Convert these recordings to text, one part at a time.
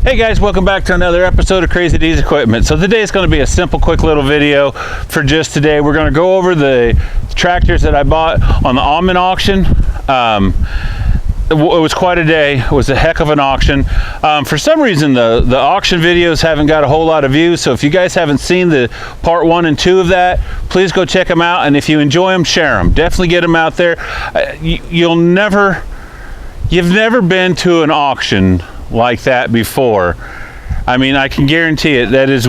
Hey guys, welcome back to another episode of Crazy D's Equipment. So today is going to be a simple, quick little video for just today. We're going to go over the tractors that I bought on the Almond auction. It was quite a day. It was a heck of an auction. For some reason, the auction videos haven't got a whole lot of views. So if you guys haven't seen the part 1 and 2 of that, please go check them out. And if you enjoy them, share them. Definitely get them out there. You've never been to an auction like that before. I mean, I can guarantee it. That is,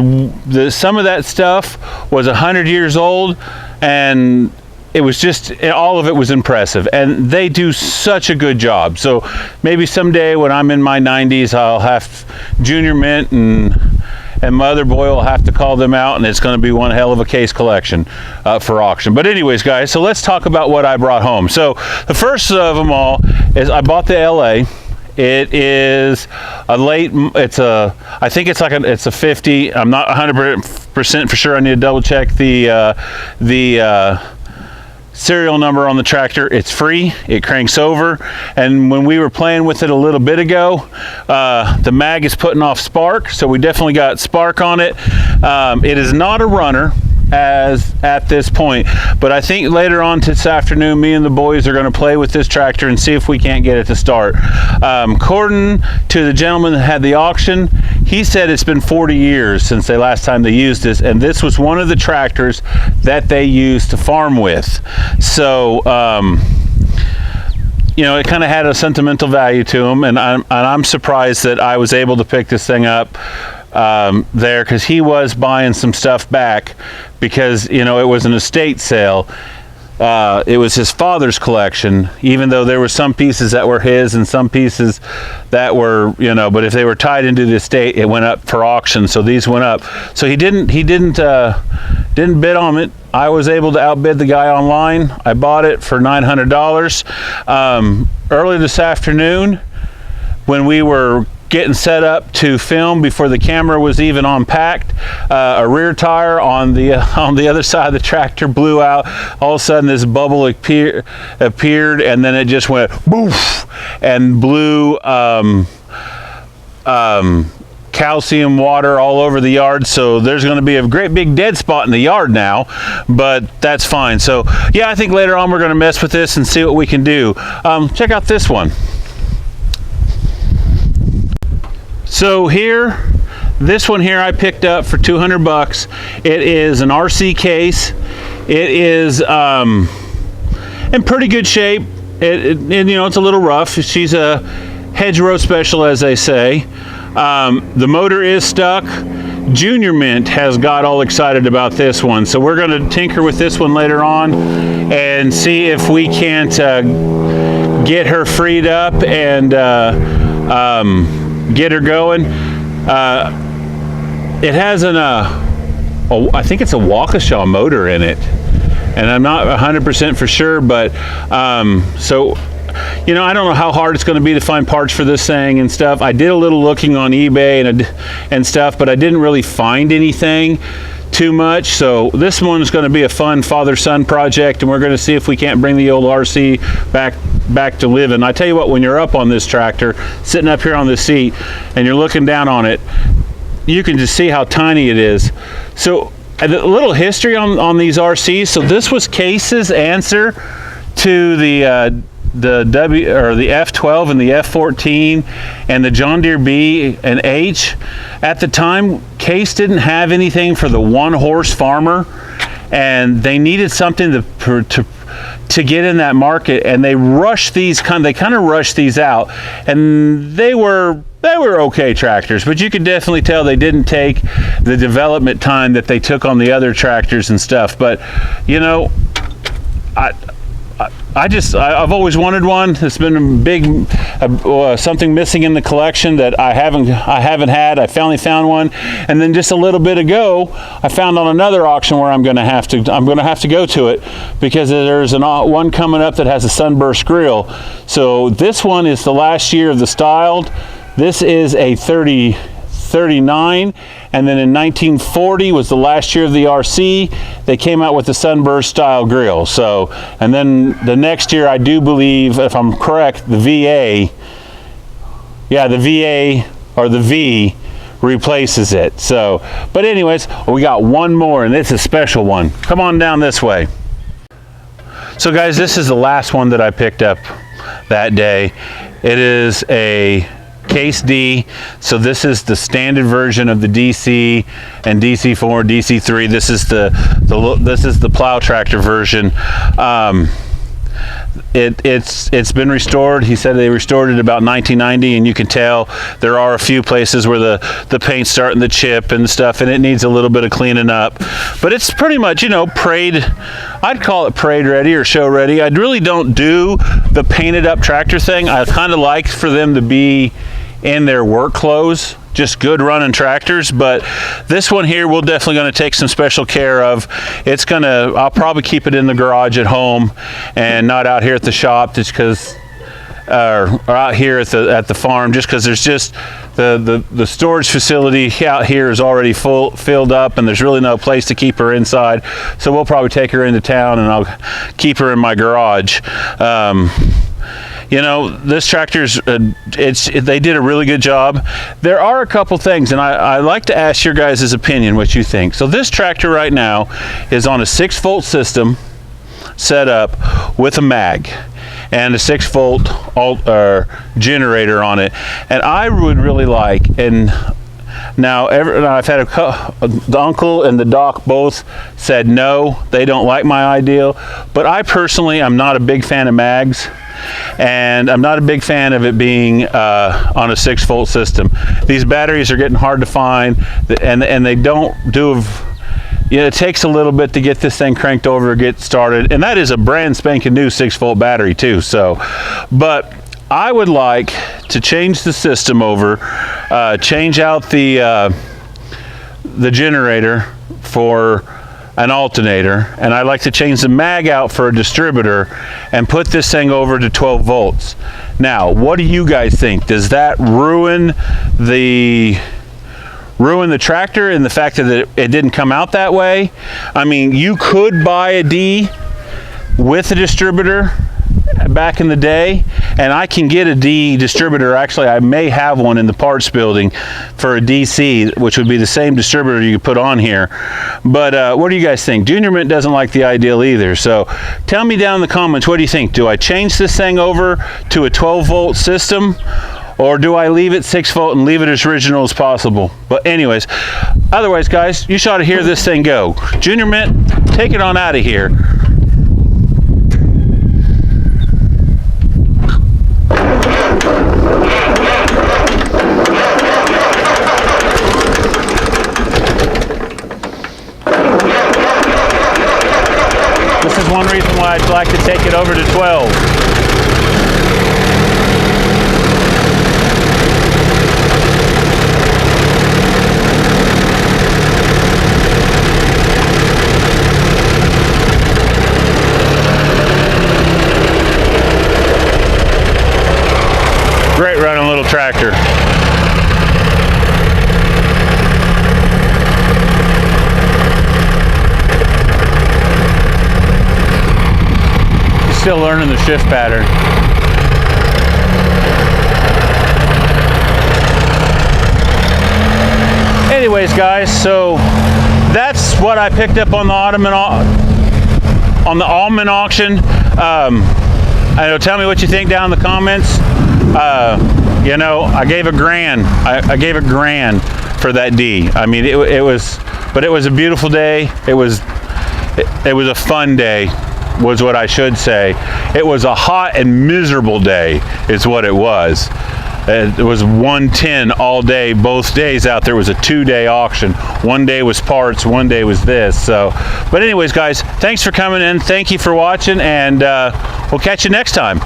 some of that stuff was 100 years old, and it was just, all of it was impressive, and they do such a good job. So maybe someday when I'm in my 90s, I'll have Junior Mint and my other boy will have to call them out, and it's going to be one hell of a case collection for auction. But anyways, guys, so let's talk about what I brought home. So the first of them all is I bought the LA. It is a late, I think it's it's a 50. I'm not 100% for sure. I need to double check the serial number on the tractor. It's free, it cranks over, and when we were playing with it a little bit ago, the mag is putting off spark, so we definitely got spark on it. It is not a runner as at this point, but I think later on this afternoon, me and the boys are going to play with this tractor and see if we can't get it to start. According to the gentleman that had the auction, he said it's been 40 years since the last time they used this, and this was one of the tractors that they used to farm with. So you know, it kind of had a sentimental value to him, and I'm surprised that I was able to pick this thing up there, because he was buying some stuff back, because, you know, it was an estate sale. It was his father's collection, even though there were some pieces that were his and some pieces that were, you know, but if they were tied into the estate, it went up for auction, so these went up. So he didn't bid on it. I was able to outbid the guy online. I bought it for $900. Early this afternoon, when we were getting set up to film before the camera was even unpacked, a rear tire on the other side of the tractor blew out. All of a sudden this bubble appeared, and then it just went boof and blew calcium water all over the yard. So there's going to be a great big dead spot in the yard now, but that's fine. So yeah, I think later on we're going to mess with this and see what we can do. Check out this one. So this one here I picked up for 200 bucks. It is an RC case. It is in pretty good shape. And you know, it's a little rough. She's a hedgerow special, as they say. The motor is stuck. Junior Mint has got all excited about this one, so we're going to tinker with this one later on and see if we can't get her freed up and get her going. It has I think it's a Waukesha motor in it, and I'm not 100% for sure, but so, you know, I don't know how hard it's going to be to find parts for this thing and stuff. I did a little looking on eBay and stuff, but I didn't really find anything too much. So this one is going to be a fun father-son project, and we're going to see if we can't bring the old RC back to living. I tell you what, when you're up on this tractor, sitting up here on the seat, and you're looking down on it, you can just see how tiny it is. So a little history on these RCs. So this was Case's answer to the F12 and the F14 and the John Deere B and H. At the time, Case didn't have anything for the one-horse farmer, and they needed something to get in that market, and they rushed these kind of rushed these out, and they were okay tractors, but you could definitely tell they didn't take the development time that they took on the other tractors and stuff. But you know, I've always wanted one. It's been a big something missing in the collection that I haven't had. I finally found one, and then just a little bit ago, I found on another auction where I'm going to have to go to it, because there's one coming up that has a sunburst grill. So this one is the last year of the styled. This is a 39, and then in 1940 was the last year of the RC. They came out with the sunburst style grill. So, and then the next year, I do believe, if I'm correct, the VA, yeah, the VA or the V replaces it. So, but anyways, we got one more, and it's a special one. Come on down this way. So guys, this is the last one that I picked up that day. It is a Case D. So this is the standard version of the DC and DC4, DC3. This is the plow tractor version. It's been restored. He said they restored it about 1990, and you can tell there are a few places where the paint's starting to chip and stuff, and it needs a little bit of cleaning up. But it's pretty much, you know, parade. I'd call it parade ready or show ready. I really don't do the painted up tractor thing. I kind of like for them to be in their work clothes, just good running tractors. But this one here, we're definitely going to take some special care of. I'll probably keep it in the garage at home and not out here at the shop, just because, or out here at the farm, just because there's just the storage facility out here is already filled up, and there's really no place to keep her inside. So we'll probably take her into town, and I'll keep her in my garage. You know, this tractor's, they did a really good job. There are a couple things, and I like to ask your guys' opinion, what you think. So this tractor right now is on a 6-volt system set up with a mag and a 6-volt generator on it. And I would really like, and now I've had the uncle and the doc both said no, they don't like my ideal, but I personally am not a big fan of mags. And I'm not a big fan of it being on a 6-volt system. These batteries are getting hard to find, and they don't do. You know, it takes a little bit to get this thing cranked over, get started, and that is a brand spanking new 6-volt battery too. So, but I would like to change the system over, change out the generator for an alternator, and I'd like to change the mag out for a distributor and put this thing over to 12 volts. Now, what do you guys think? Does that ruin the tractor in the fact that it didn't come out that way? I mean, you could buy a D with a distributor back in the day, and I can get a D distributor. Actually, I may have one in the parts building for a DC, which would be the same distributor you could put on here. But what do you guys think? Junior Mint doesn't like the ideal either. So tell me down in the comments, what do you think? Do I change this thing over to a 12-volt system, or do I leave it 6-volt and leave it as original as possible? But anyways, otherwise, guys, you ought to hear this thing go. Junior Mint, take it on out of here. This is one reason why I'd like to take it over to 12. Great running little tractor. Still learning the shift pattern. Anyways, guys, so that's what I picked up on the Allman auction. I know, tell me what you think down in the comments. You know, I gave $1,000. I gave $1,000 for that D. I mean, it was a beautiful day. It was a fun day, was what I should say. It was a hot and miserable day, is what it was. It was 110 all day. Both days out there was a 2-day auction. One day was parts, one day was this. So, but anyways, guys, thanks for coming in. Thank you for watching, and we'll catch you next time.